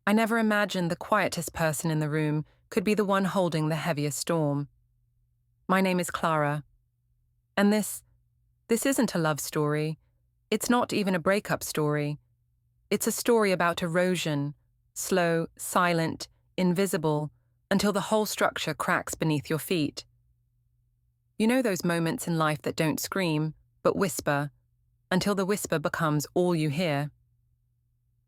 I never imagined the quietest person in the room could be the one holding the heaviest storm. My name is Clara, and this isn't a love story. It's not even a breakup story. It's a story about erosion, slow, silent, invisible, until the whole structure cracks beneath your feet. You know those moments in life that don't scream, but whisper, until the whisper becomes all you hear?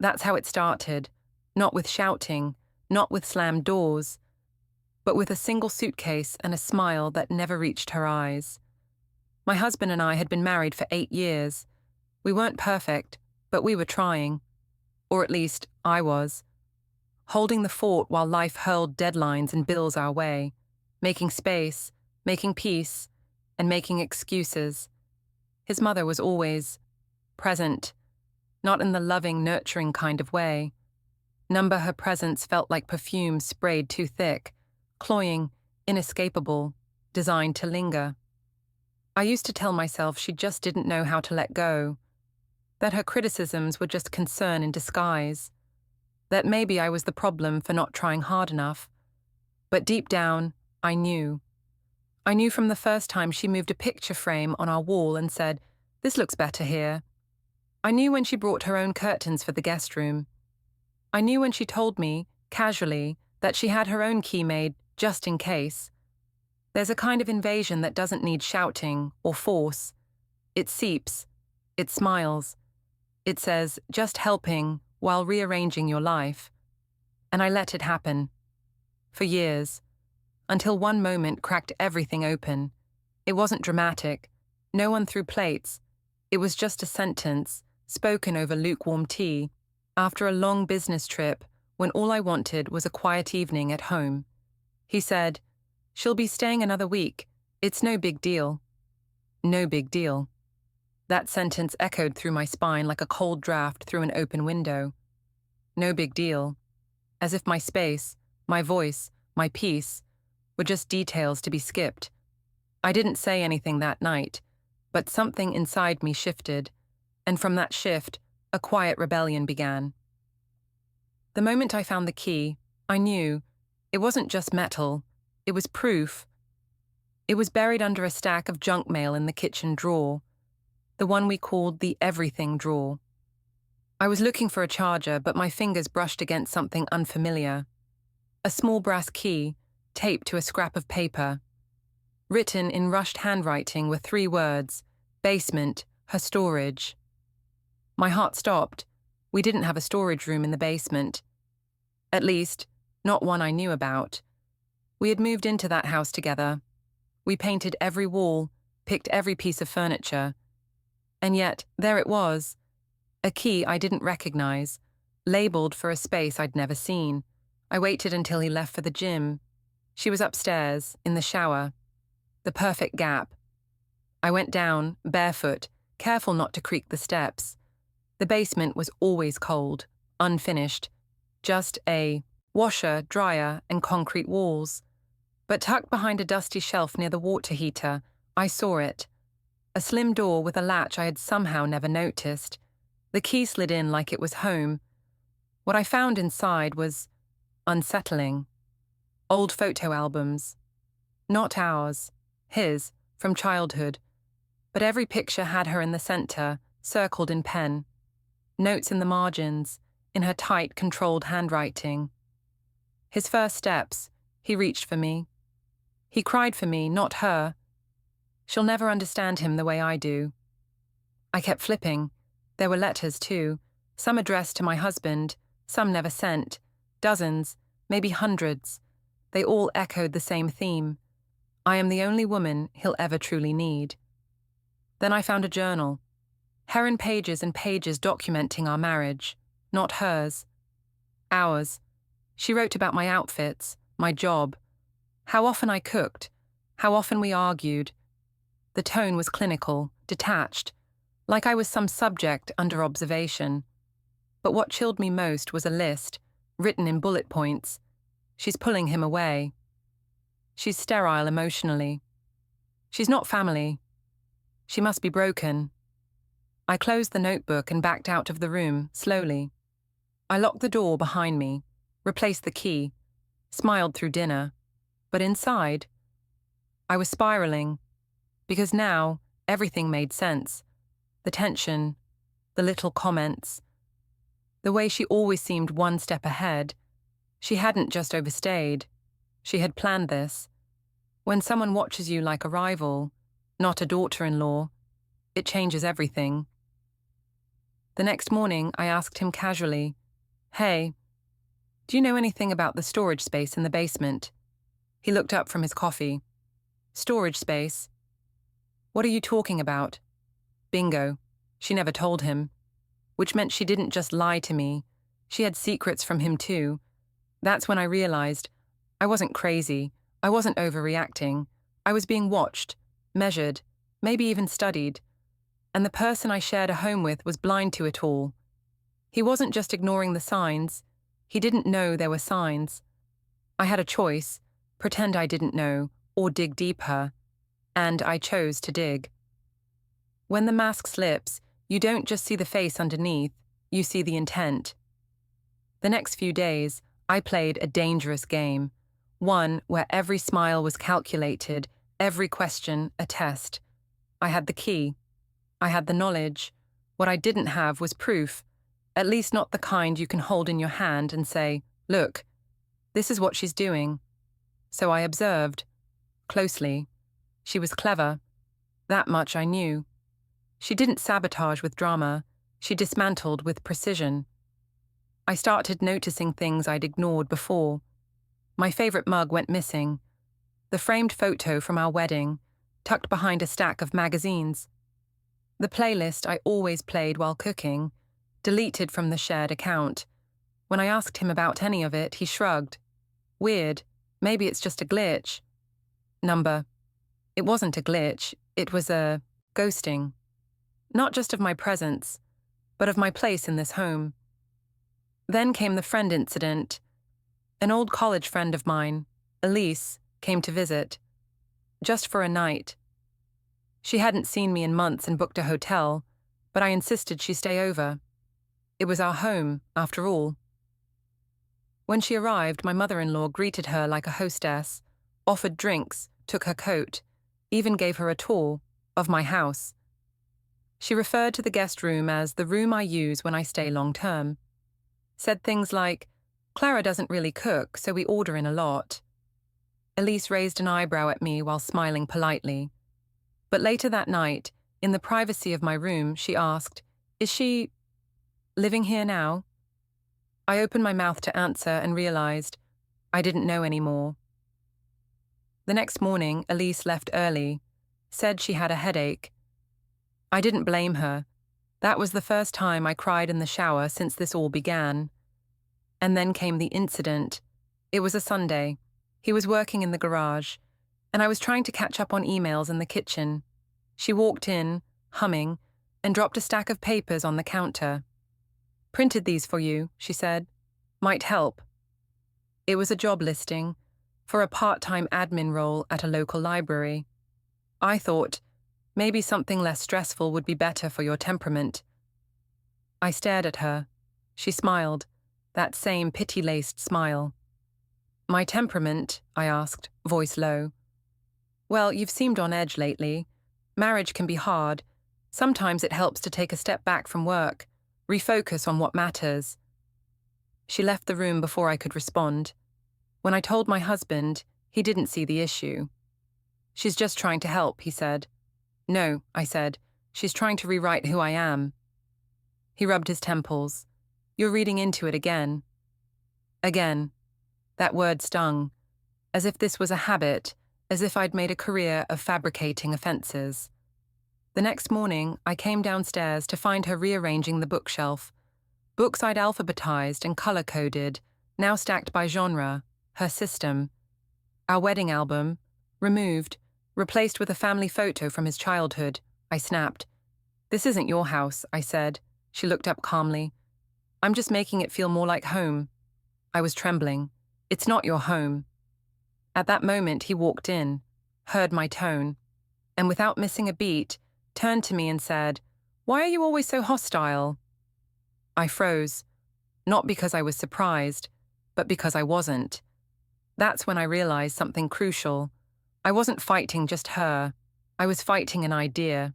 That's how it started, not with shouting, not with slammed doors, but with a single suitcase and a smile that never reached her eyes. My husband and I had been married for 8 years. We weren't perfect, but we were trying. Or at least, I was. Holding the fort while life hurled deadlines and bills our way, making space, making peace, and making excuses. His mother was always present, not in the loving, nurturing kind of way. Number her presence felt like perfume sprayed too thick, cloying, inescapable, designed to linger. I used to tell myself she just didn't know how to let go, that her criticisms were just concern in disguise, that maybe I was the problem for not trying hard enough. But deep down, I knew. I knew from the first time she moved a picture frame on our wall and said, "This looks better here." I knew when she brought her own curtains for the guest room. I knew when she told me, casually, that she had her own key made just in case. There's a kind of invasion that doesn't need shouting or force. It seeps. It smiles. It says, just helping while rearranging your life. And I let it happen. For years. Until one moment cracked everything open. It wasn't dramatic. No one threw plates. It was just a sentence, spoken over lukewarm tea, after a long business trip when all I wanted was a quiet evening at home. He said, "She'll be staying another week. It's no big deal." No big deal. That sentence echoed through my spine like a cold draft through an open window. No big deal. As if my space, my voice, my peace, were just details to be skipped. I didn't say anything that night, but something inside me shifted, and from that shift, a quiet rebellion began. The moment I found the key, I knew it wasn't just metal, it was proof. It was buried under a stack of junk mail in the kitchen drawer, the one we called the everything drawer. I was looking for a charger, but my fingers brushed against something unfamiliar. A small brass key, taped to a scrap of paper. Written in rushed handwriting were 3 words, basement, her storage. My heart stopped. We didn't have a storage room in the basement. At least, not one I knew about. We had moved into that house together. We painted every wall, picked every piece of furniture. And yet, there it was. A key I didn't recognize, labeled for a space I'd never seen. I waited until he left for the gym. She was upstairs, in the shower. The perfect gap. I went down, barefoot, careful not to creak the steps. The basement was always cold, unfinished. Just a washer, dryer, and concrete walls. But tucked behind a dusty shelf near the water heater, I saw it. A slim door with a latch I had somehow never noticed. The key slid in like it was home. What I found inside was unsettling. Old photo albums. Not ours, his, from childhood. But every picture had her in the center, circled in pen. Notes in the margins, in her tight, controlled handwriting. His first steps, he reached for me. He cried for me, not her. She'll never understand him the way I do. I kept flipping. There were letters, too, some addressed to my husband, some never sent, dozens, maybe hundreds. They all echoed the same theme. I am the only woman he'll ever truly need. Then I found a journal. Her in pages and pages documenting our marriage, not hers. Ours. She wrote about my outfits, my job, how often I cooked, how often we argued. The tone was clinical, detached, like I was some subject under observation. But what chilled me most was a list, written in bullet points. She's pulling him away. She's sterile emotionally. She's not family. She must be broken. I closed the notebook and backed out of the room, slowly. I locked the door behind me, replaced the key, smiled through dinner. But inside, I was spiraling, because now everything made sense. The tension, the little comments, the way she always seemed one step ahead. She hadn't just overstayed. She had planned this. When someone watches you like a rival, not a daughter-in-law, it changes everything. The next morning, I asked him casually, "Hey, do you know anything about the storage space in the basement?" He looked up from his coffee. "Storage space? What are you talking about?" Bingo. She never told him. Which meant she didn't just lie to me. She had secrets from him too. That's when I realized I wasn't crazy. I wasn't overreacting. I was being watched, measured, maybe even studied. And the person I shared a home with was blind to it all. He wasn't just ignoring the signs. He didn't know there were signs. I had a choice, pretend I didn't know, or dig deeper. And I chose to dig. When the mask slips, you don't just see the face underneath, you see the intent. The next few days, I played a dangerous game. One where every smile was calculated, every question a test. I had the key. I had the knowledge. What I didn't have was proof, at least not the kind you can hold in your hand and say, "Look, this is what she's doing." So I observed, closely. She was clever. That much I knew. She didn't sabotage with drama. She dismantled with precision. I started noticing things I'd ignored before. My favorite mug went missing. The framed photo from our wedding, tucked behind a stack of magazines. The playlist I always played while cooking, deleted from the shared account. When I asked him about any of it, he shrugged. Weird. Maybe it's just a glitch. Number. It wasn't a glitch. It was a ghosting. Not just of my presence, but of my place in this home. Then came the friend incident. An old college friend of mine, Elise, came to visit. Just for a night. She hadn't seen me in months and booked a hotel, but I insisted she stay over. It was our home, after all. When she arrived, my mother-in-law greeted her like a hostess, offered drinks, took her coat, even gave her a tour of my house. She referred to the guest room as the room I use when I stay long-term. Said things like, "Clara doesn't really cook, so we order in a lot." Elise raised an eyebrow at me while smiling politely. But later that night, in the privacy of my room, she asked, "Is she living here now?" I opened my mouth to answer and realized I didn't know anymore. The next morning, Elise left early, said she had a headache. I didn't blame her. That was the first time I cried in the shower since this all began. And then came the incident. It was a Sunday. He was working in the garage, and I was trying to catch up on emails in the kitchen. She walked in, humming, and dropped a stack of papers on the counter. "Printed these for you," she said. "Might help." It was a job listing for a part-time admin role at a local library. I thought, maybe something less stressful would be better for your temperament. I stared at her. She smiled, that same pity-laced smile. "My temperament?" I asked, voice low. "Well, you've seemed on edge lately. Marriage can be hard. Sometimes it helps to take a step back from work, refocus on what matters." She left the room before I could respond. When I told my husband, he didn't see the issue. "She's just trying to help," he said. "No," I said. "She's trying to rewrite who I am." He rubbed his temples. "You're reading into it again." Again. That word stung. As if this was a habit, as if I'd made a career of fabricating offenses. The next morning, I came downstairs to find her rearranging the bookshelf. Books I'd alphabetized and color-coded, now stacked by genre, her system. Our wedding album, removed, replaced with a family photo from his childhood. I snapped. "This isn't your house," I said. She looked up calmly. "I'm just making it feel more like home." I was trembling. "It's not your home." At that moment, he walked in, heard my tone, and without missing a beat, turned to me and said, "Why are you always so hostile?" I froze, not because I was surprised, but because I wasn't. That's when I realized something crucial. I wasn't fighting just her. I was fighting an idea,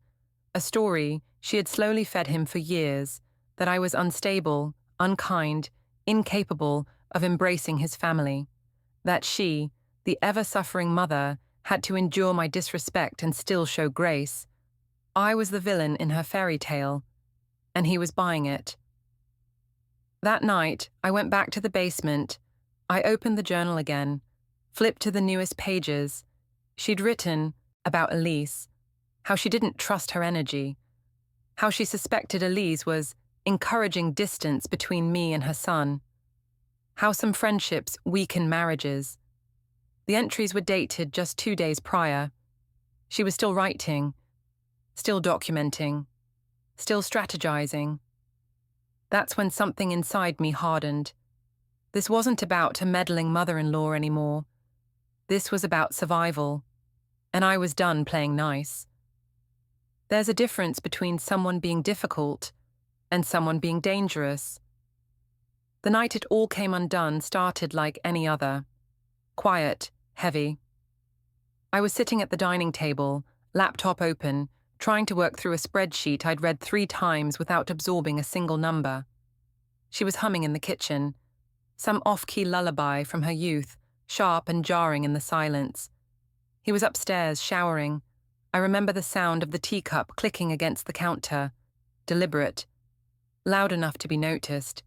a story she had slowly fed him for years, that I was unstable, unkind, incapable of embracing his family. That she, the ever-suffering mother, had to endure my disrespect and still show grace. I was the villain in her fairy tale, and he was buying it. That night, I went back to the basement. I opened the journal again, flipped to the newest pages. She'd written about Elise, how she didn't trust her energy, how she suspected Elise was encouraging distance between me and her son, how some friendships weaken marriages. The entries were dated just 2 days prior. She was still writing, still documenting, still strategizing. That's when something inside me hardened. This wasn't about a meddling mother-in-law anymore. This was about survival, and I was done playing nice. There's a difference between someone being difficult and someone being dangerous. The night it all came undone started like any other. Quiet, heavy. I was sitting at the dining table, laptop open, trying to work through a spreadsheet I'd read 3 times without absorbing a single number. She was humming in the kitchen, some off-key lullaby from her youth, sharp and jarring in the silence. He was upstairs, showering. I remember the sound of the teacup clicking against the counter, deliberate, loud enough to be noticed.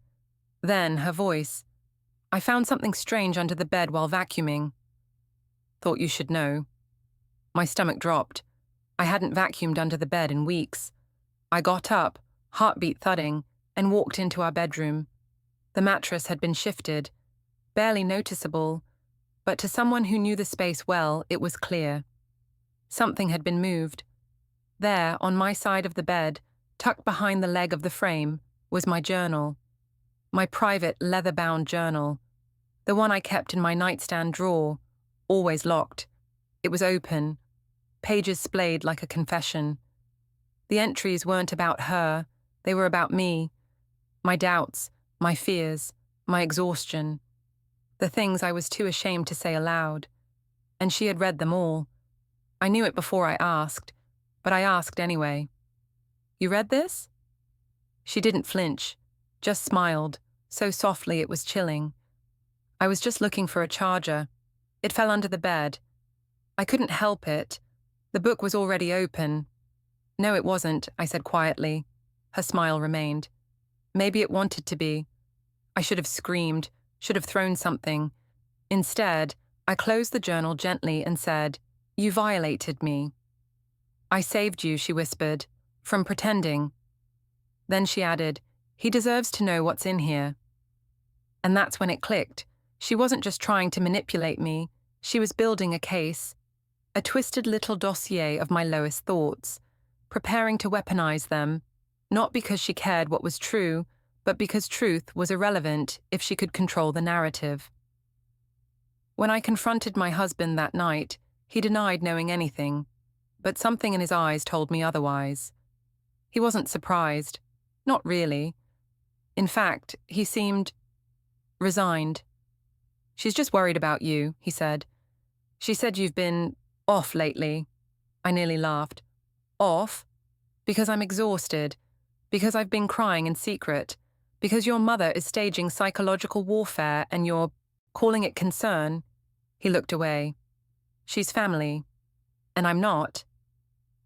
Then her voice. I found something strange under the bed while vacuuming. Thought you should know. My stomach dropped. I hadn't vacuumed under the bed in weeks. I got up, heartbeat thudding, and walked into our bedroom. The mattress had been shifted, barely noticeable, but to someone who knew the space well, it was clear. Something had been moved. There, on my side of the bed, tucked behind the leg of the frame, was my journal. My private leather-bound journal. The one I kept in my nightstand drawer, always locked. It was open, pages splayed like a confession. The entries weren't about her, they were about me. My doubts, my fears, my exhaustion. The things I was too ashamed to say aloud. And she had read them all. I knew it before I asked, but I asked anyway. You read this? She didn't flinch, just smiled, so softly it was chilling. I was just looking for a charger. It fell under the bed. I couldn't help it. The book was already open. No, it wasn't, I said quietly. Her smile remained. Maybe it wanted to be. I should have screamed, should have thrown something. Instead, I closed the journal gently and said, You violated me. I saved you, she whispered, from pretending. Then she added, He deserves to know what's in here. And that's when it clicked. She wasn't just trying to manipulate me. She was building a case, a twisted little dossier of my lowest thoughts, preparing to weaponize them, not because she cared what was true, but because truth was irrelevant if she could control the narrative. When I confronted my husband that night, he denied knowing anything, but something in his eyes told me otherwise. He wasn't surprised. Not really. In fact, he seemed resigned. She's just worried about you, he said. She said you've been off lately. I nearly laughed. Off? Because I'm exhausted. Because I've been crying in secret. Because your mother is staging psychological warfare and you're calling it concern. He looked away. She's family. And I'm not.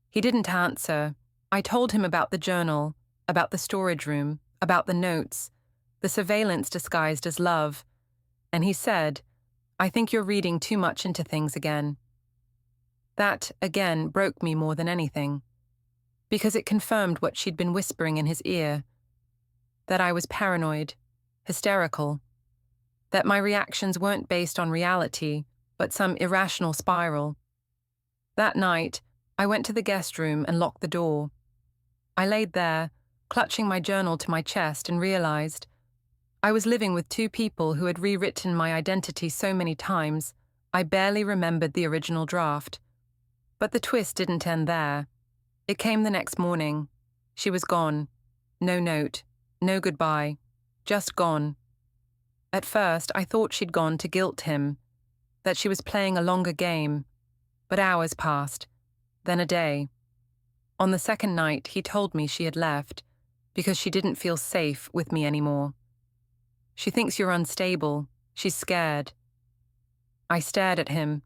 He didn't answer. I told him about the journal, about the storage room, about the notes, the surveillance disguised as love. And he said, I think you're reading too much into things again. That, again, broke me more than anything, because it confirmed what she'd been whispering in his ear, that I was paranoid, hysterical, that my reactions weren't based on reality, but some irrational spiral. That night, I went to the guest room and locked the door. I laid there, clutching my journal to my chest, and realized I was living with 2 people who had rewritten my identity so many times, I barely remembered the original draft. But the twist didn't end there. It came the next morning. She was gone. No note, no goodbye, just gone. At first, I thought she'd gone to guilt him, that she was playing a longer game, but hours passed, then a day. On the second night, he told me she had left because she didn't feel safe with me anymore. She thinks you're unstable. She's scared. I stared at him.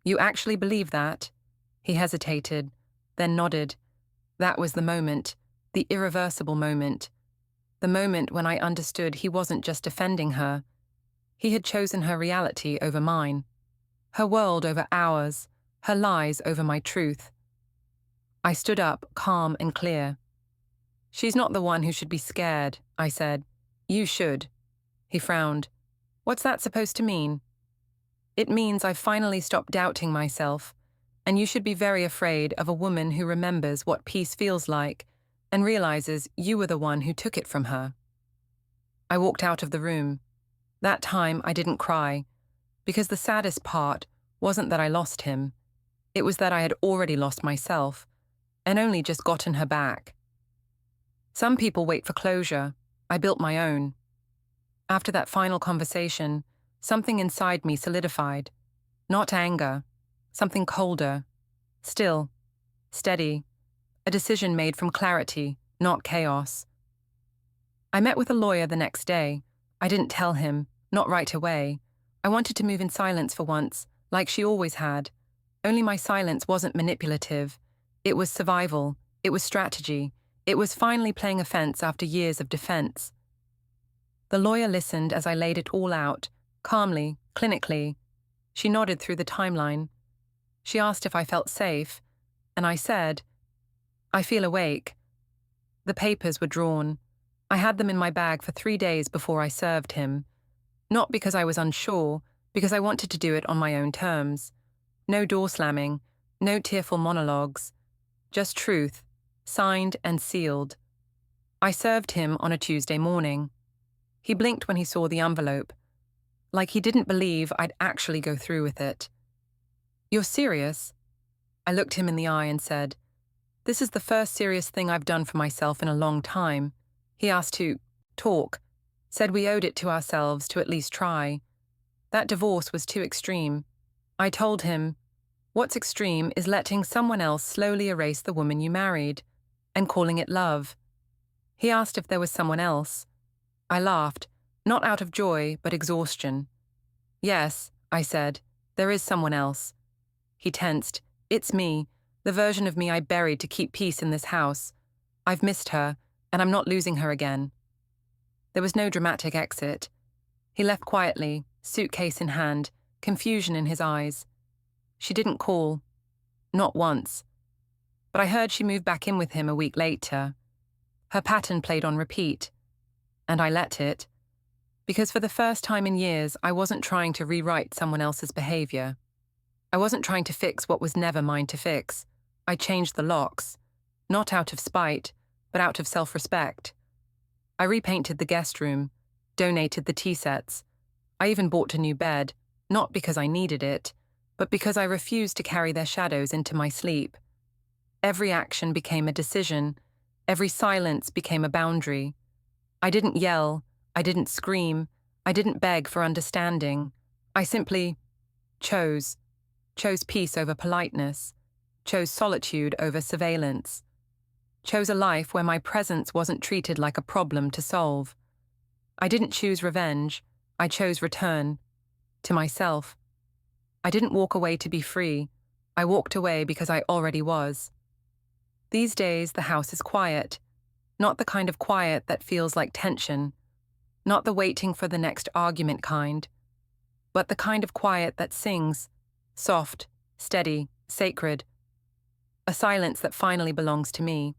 You actually believe that? He hesitated, then nodded. That was the moment, the irreversible moment. The moment when I understood he wasn't just defending her. He had chosen her reality over mine. Her world over ours. Her lies over my truth. I stood up, calm and clear. She's not the one who should be scared, I said. You should. He frowned. What's that supposed to mean? It means I've finally stopped doubting myself, and you should be very afraid of a woman who remembers what peace feels like and realizes you were the one who took it from her. I walked out of the room. That time I didn't cry, because the saddest part wasn't that I lost him. It was that I had already lost myself, and only just gotten her back. Some people wait for closure. I built my own. After that final conversation, something inside me solidified. Not anger, something colder, still, steady, a decision made from clarity, not chaos. I met with a lawyer the next day. I didn't tell him, not right away. I wanted to move in silence for once, like she always had. Only my silence wasn't manipulative. It was survival. It was strategy. It was finally playing offense after years of defense. The lawyer listened as I laid it all out, calmly, clinically. She nodded through the timeline. She asked if I felt safe, and I said, I feel awake. The papers were drawn. I had them in my bag for 3 days before I served him. Not because I was unsure, because I wanted to do it on my own terms. No door slamming, no tearful monologues. Just truth, signed and sealed. I served him on a Tuesday morning. He blinked when he saw the envelope, like he didn't believe I'd actually go through with it. You're serious? I looked him in the eye and said, This is the first serious thing I've done for myself in a long time. He asked to talk, said we owed it to ourselves to at least try. That divorce was too extreme. I told him, what's extreme is letting someone else slowly erase the woman you married, and calling it love. He asked if there was someone else. I laughed, not out of joy, but exhaustion. Yes, I said, there is someone else. He tensed. It's me, the version of me I buried to keep peace in this house. I've missed her, and I'm not losing her again. There was no dramatic exit. He left quietly, suitcase in hand, confusion in his eyes. She didn't call. Not once. But I heard she moved back in with him a week later. Her pattern played on repeat. And I let it. Because for the first time in years, I wasn't trying to rewrite someone else's behavior. I wasn't trying to fix what was never mine to fix. I changed the locks. Not out of spite, but out of self-respect. I repainted the guest room, donated the tea sets. I even bought a new bed, not because I needed it, but because I refused to carry their shadows into my sleep. Every action became a decision. Every silence became a boundary. I didn't yell. I didn't scream. I didn't beg for understanding. I simply chose peace over politeness, chose solitude over surveillance, chose a life where my presence wasn't treated like a problem to solve. I didn't choose revenge. I chose return. To myself. I didn't walk away to be free. I walked away because I already was. These days, the house is quiet. Not the kind of quiet that feels like tension. Not the waiting for the next argument kind. But the kind of quiet that sings, soft, steady, sacred. A silence that finally belongs to me.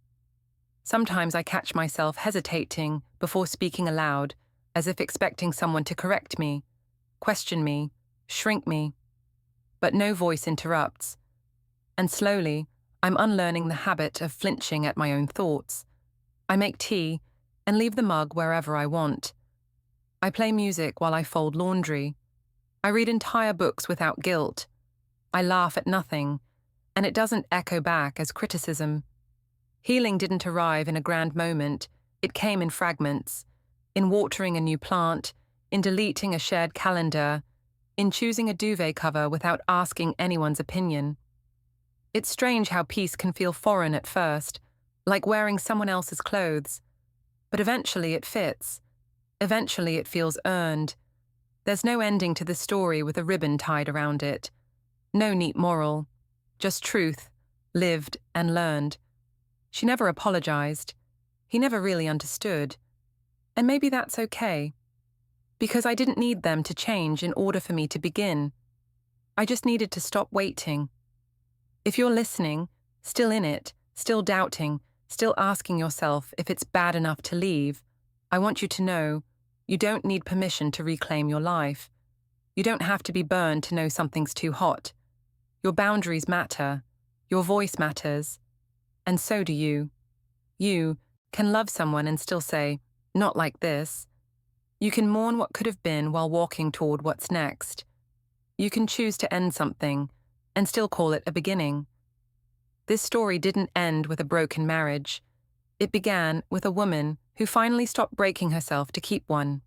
Sometimes I catch myself hesitating before speaking aloud, as if expecting someone to correct me, question me, shrink me. But no voice interrupts. And slowly, I'm unlearning the habit of flinching at my own thoughts. I make tea and leave the mug wherever I want. I play music while I fold laundry. I read entire books without guilt. I laugh at nothing, and it doesn't echo back as criticism. Healing didn't arrive in a grand moment. It came in fragments, in watering a new plant, in deleting a shared calendar, in choosing a duvet cover without asking anyone's opinion. It's strange how peace can feel foreign at first, like wearing someone else's clothes. But eventually it fits. Eventually it feels earned. There's no ending to the story with a ribbon tied around it. No neat moral. Just truth, lived and learned. She never apologized. He never really understood. And maybe that's okay. Because I didn't need them to change in order for me to begin. I just needed to stop waiting. If you're listening, still in it, still doubting, still asking yourself if it's bad enough to leave, I want you to know you don't need permission to reclaim your life. You don't have to be burned to know something's too hot. Your boundaries matter. Your voice matters. And so do you. You can love someone and still say, not like this. You can mourn what could have been while walking toward what's next. You can choose to end something and still call it a beginning. This story didn't end with a broken marriage. It began with a woman who finally stopped breaking herself to keep one.